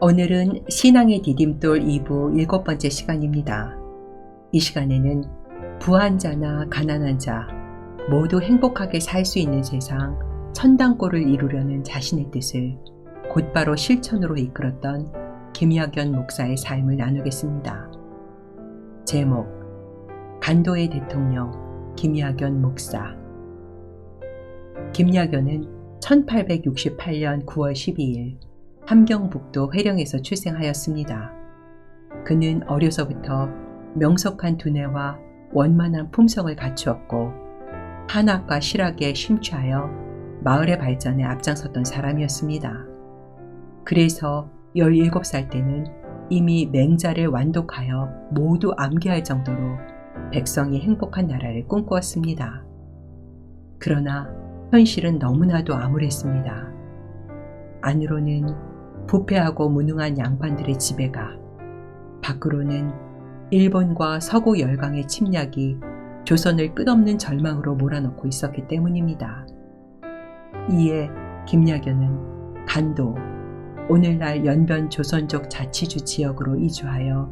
오늘은 신앙의 디딤돌 2부 7번째 시간입니다. 이 시간에는 부한 자나 가난한 자 모두 행복하게 살 수 있는 세상 천당골을 이루려는 자신의 뜻을 곧바로 실천으로 이끌었던 김약연 목사의 삶을 나누겠습니다. 제목: 간도의 대통령 김약연 목사. 김약연은 1868년 9월 12일 함경북도 회령에서 출생하였습니다. 그는 어려서부터 명석한 두뇌와 원만한 품성을 갖추었고 한학과 실학에 심취하여 마을의 발전에 앞장섰던 사람이었습니다. 그래서 17살 때는 이미 맹자를 완독하여 모두 암기할 정도로 백성이 행복한 나라를 꿈꾸었습니다. 그러나 현실은 너무나도 암울했습니다. 안으로는 부패하고 무능한 양반들의 지배가, 밖으로는 일본과 서구 열강의 침략이 조선을 끝없는 절망으로 몰아넣고 있었기 때문입니다. 이에 김약연은 간도, 오늘날 연변 조선족 자치주 지역으로 이주하여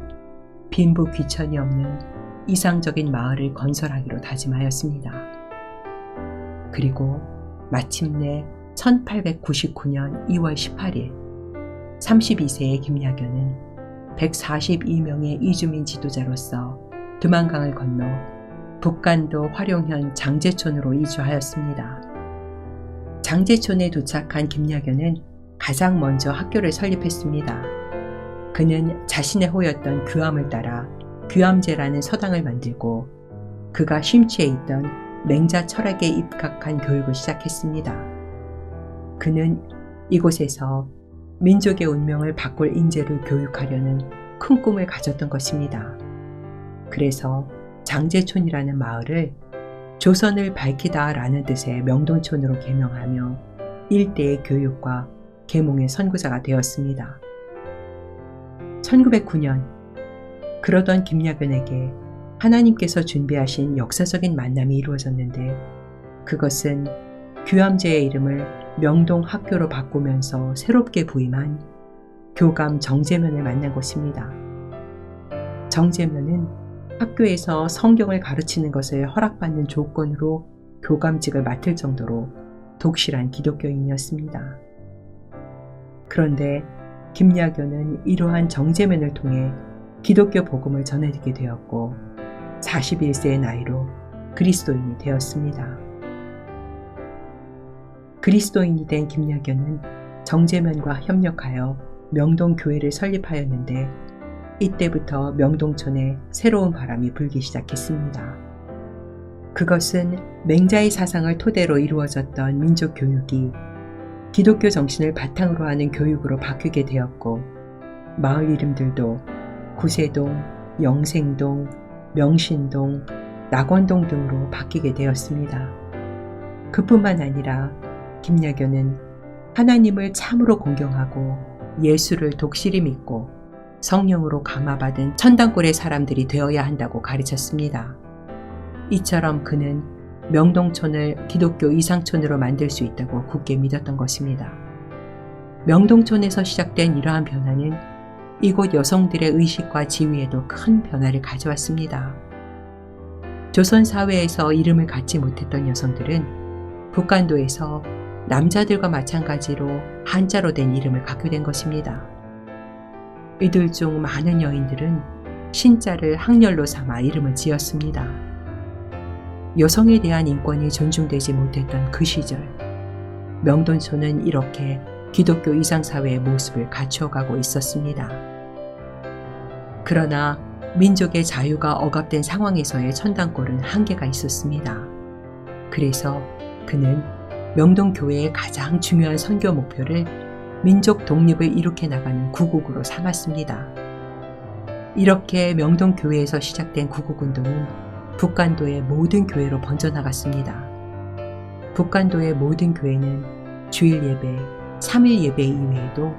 빈부 귀천이 없는 이상적인 마을을 건설하기로 다짐하였습니다. 그리고 마침내 1899년 2월 18일 32세의 김약연은 142명의 이주민 지도자로서 두만강을 건너 북간도 화룡현 장제촌으로 이주하였습니다. 장제촌에 도착한 김약연은 가장 먼저 학교를 설립했습니다. 그는 자신의 호였던 규암을 따라 규암제라는 서당을 만들고 그가 심취해 있던 맹자 철학에 입각한 교육을 시작했습니다. 그는 이곳에서 민족의 운명을 바꿀 인재를 교육하려는 큰 꿈을 가졌던 것입니다. 그래서 장제촌이라는 마을을 조선을 밝히다 라는 뜻의 명동촌으로 개명하며 일대의 교육과 계몽의 선구자가 되었습니다. 1909년 그러던 김약연에게 하나님께서 준비하신 역사적인 만남이 이루어졌는데 그것은 규암제의 이름을 명동학교로 바꾸면서 새롭게 부임한 교감 정제면을 만난 것입니다. 정제면은 학교에서 성경을 가르치는 것을 허락받는 조건으로 교감직을 맡을 정도로 독실한 기독교인이었습니다. 그런데 김약연은 이러한 정제면을 통해 기독교 복음을 전해지게 되었고 41세의 나이로 그리스도인이 되었습니다. 그리스도인이 된 김약연은 정제면과 협력하여 명동교회를 설립하였는데 이때부터 명동촌에 새로운 바람이 불기 시작했습니다. 그것은 맹자의 사상을 토대로 이루어졌던 민족교육이 기독교 정신을 바탕으로 하는 교육으로 바뀌게 되었고 마을 이름들도 구세동, 영생동, 명신동, 낙원동 등으로 바뀌게 되었습니다. 그뿐만 아니라 김약연은 하나님을 참으로 공경하고 예수를 독실히 믿고 성령으로 감화받은 천당골의 사람들이 되어야 한다고 가르쳤습니다. 이처럼 그는 명동촌을 기독교 이상촌으로 만들 수 있다고 굳게 믿었던 것입니다. 명동촌에서 시작된 이러한 변화는 이곳 여성들의 의식과 지위에도 큰 변화를 가져왔습니다. 조선 사회에서 이름을 갖지 못했던 여성들은 북간도에서 남자들과 마찬가지로 한자로 된 이름을 갖게 된 것입니다. 이들 중 많은 여인들은 신자를 학렬로 삼아 이름을 지었습니다. 여성에 대한 인권이 존중되지 못했던 그 시절, 명동촌은 이렇게 기독교 이상사회의 모습을 갖추어가고 있었습니다. 그러나 민족의 자유가 억압된 상황에서의 천당골은 한계가 있었습니다. 그래서 그는 명동교회의 가장 중요한 선교 목표를 민족 독립을 일으켜 나가는 구국으로 삼았습니다. 이렇게 명동교회에서 시작된 구국운동은 북간도의 모든 교회로 번져나갔습니다. 북간도의 모든 교회는 주일 예배, 3일 예배 이외에도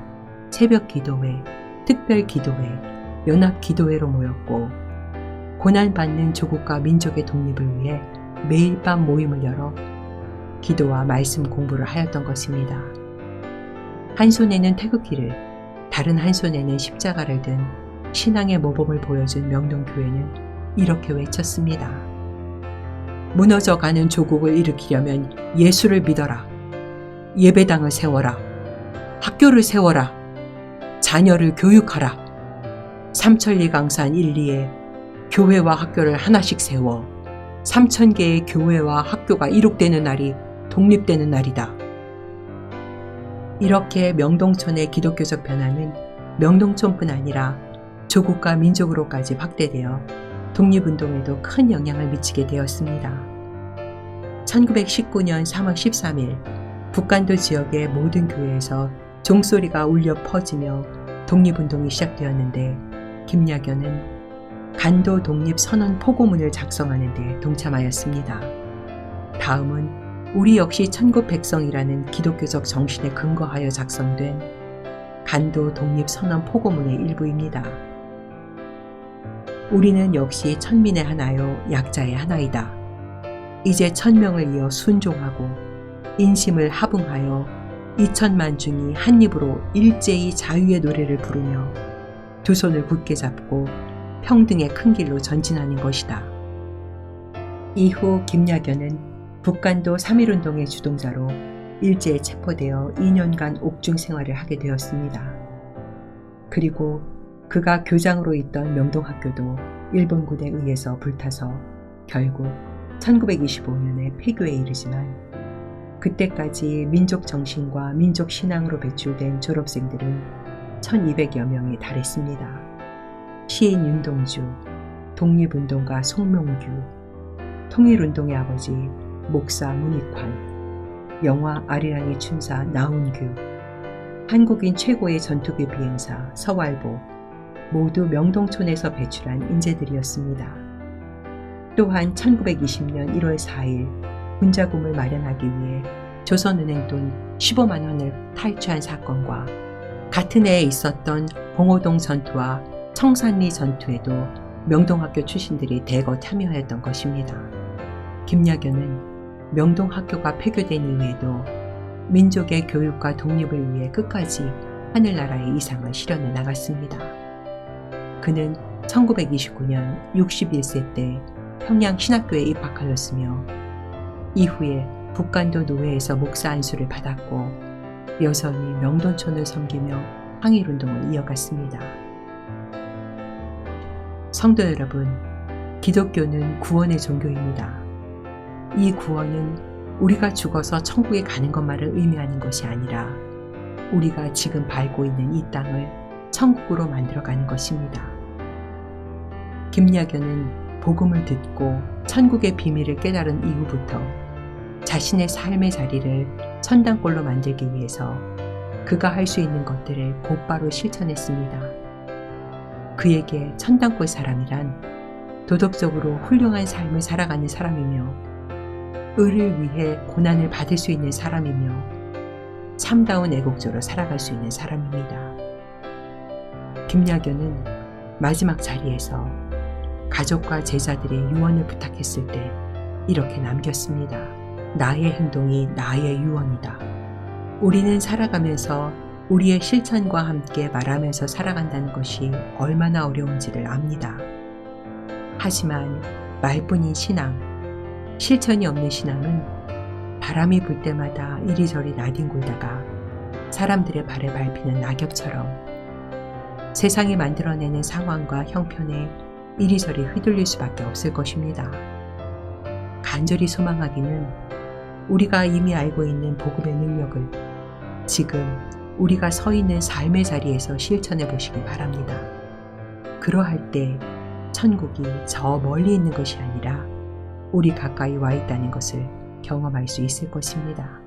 새벽 기도회, 특별 기도회, 연합 기도회로 모였고 고난받는 조국과 민족의 독립을 위해 매일 밤 모임을 열어 기도와 말씀 공부를 하였던 것입니다. 한 손에는 태극기를, 다른 한 손에는 십자가를 든 신앙의 모범을 보여준 명동교회는 이렇게 외쳤습니다. 무너져가는 조국을 일으키려면 예수를 믿어라. 예배당을 세워라. 학교를 세워라. 자녀를 교육하라. 삼천리 강산 1, 2에 교회와 학교를 하나씩 세워 3,000개의 교회와 학교가 이룩되는 날이 독립되는 날이다. 이렇게 명동촌의 기독교적 변화는 명동촌뿐 아니라 조국과 민족으로까지 확대되어 독립운동에도 큰 영향을 미치게 되었습니다. 1919년 3월 13일 북간도 지역의 모든 교회에서 종소리가 울려 퍼지며 독립운동이 시작되었는데 김야견은 간도 독립 선언 포고문을 작성하는 데 동참하였습니다. 다음은 우리 역시 천국백성이라는 기독교적 정신에 근거하여 작성된 간도 독립 선언 포고문의 일부입니다. 우리는 역시 천민의 하나요 약자의 하나이다. 이제 천명을 이어 순종하고 인심을 합응하여 2천만 중이 한 입으로 일제히 자유의 노래를 부르며 두 손을 굳게 잡고 평등의 큰 길로 전진하는 것이다. 이후 김야견은 북간도 3.1운동의 주동자로 일제에 체포되어 2년간 옥중 생활을 하게 되었습니다. 그리고 그가 교장으로 있던 명동학교도 일본군에 의해서 불타서 결국 1925년에 폐교에 이르지만 그때까지 민족 정신과 민족 신앙으로 배출된 졸업생들은 1200여 명에 달했습니다. 시인 윤동주, 독립운동가 송명규, 통일운동의 아버지 목사 문익환, 영화 아리랑의 춘사 나운규, 한국인 최고의 전투기 비행사 서왈보 모두 명동촌에서 배출한 인재들이었습니다. 또한 1920년 1월 4일 군자금을 마련하기 위해 조선은행 돈 15만 원을 탈취한 사건과 같은 해에 있었던 봉오동 전투와 청산리 전투에도 명동학교 출신들이 대거 참여하였던 것입니다. 김야견은 명동학교가 폐교된 이후에도 민족의 교육과 독립을 위해 끝까지 하늘나라의 이상을 실현해 나갔습니다. 그는 1929년 61세 때 평양 신학교에 입학하였으며 이후에 북간도 노회에서 목사 안수를 받았고 여전히 명동촌을 섬기며 항일운동을 이어갔습니다. 성도 여러분, 기독교는 구원의 종교입니다. 이 구원은 우리가 죽어서 천국에 가는 것만을 의미하는 것이 아니라 우리가 지금 밟고 있는 이 땅을 천국으로 만들어가는 것입니다. 김야견은 복음을 듣고 천국의 비밀을 깨달은 이후부터 자신의 삶의 자리를 천당골로 만들기 위해서 그가 할 수 있는 것들을 곧바로 실천했습니다. 그에게 천당골 사람이란 도덕적으로 훌륭한 삶을 살아가는 사람이며 의를 위해 고난을 받을 수 있는 사람이며 참다운 애국자로 살아갈 수 있는 사람입니다. 김야견은 마지막 자리에서 가족과 제자들의 유언을 부탁했을 때 이렇게 남겼습니다. 나의 행동이 나의 유언이다. 우리는 살아가면서 우리의 실천과 함께 말하면서 살아간다는 것이 얼마나 어려운지를 압니다. 하지만 말뿐인 신앙, 실천이 없는 신앙은 바람이 불 때마다 이리저리 나뒹굴다가 사람들의 발에 밟히는 낙엽처럼 세상이 만들어내는 상황과 형편에 이리저리 휘둘릴 수밖에 없을 것입니다. 간절히 소망하기는 우리가 이미 알고 있는 복음의 능력을 지금 우리가 서 있는 삶의 자리에서 실천해 보시기 바랍니다. 그러할 때 천국이 저 멀리 있는 것이 아니라 우리 가까이 와 있다는 것을 경험할 수 있을 것입니다.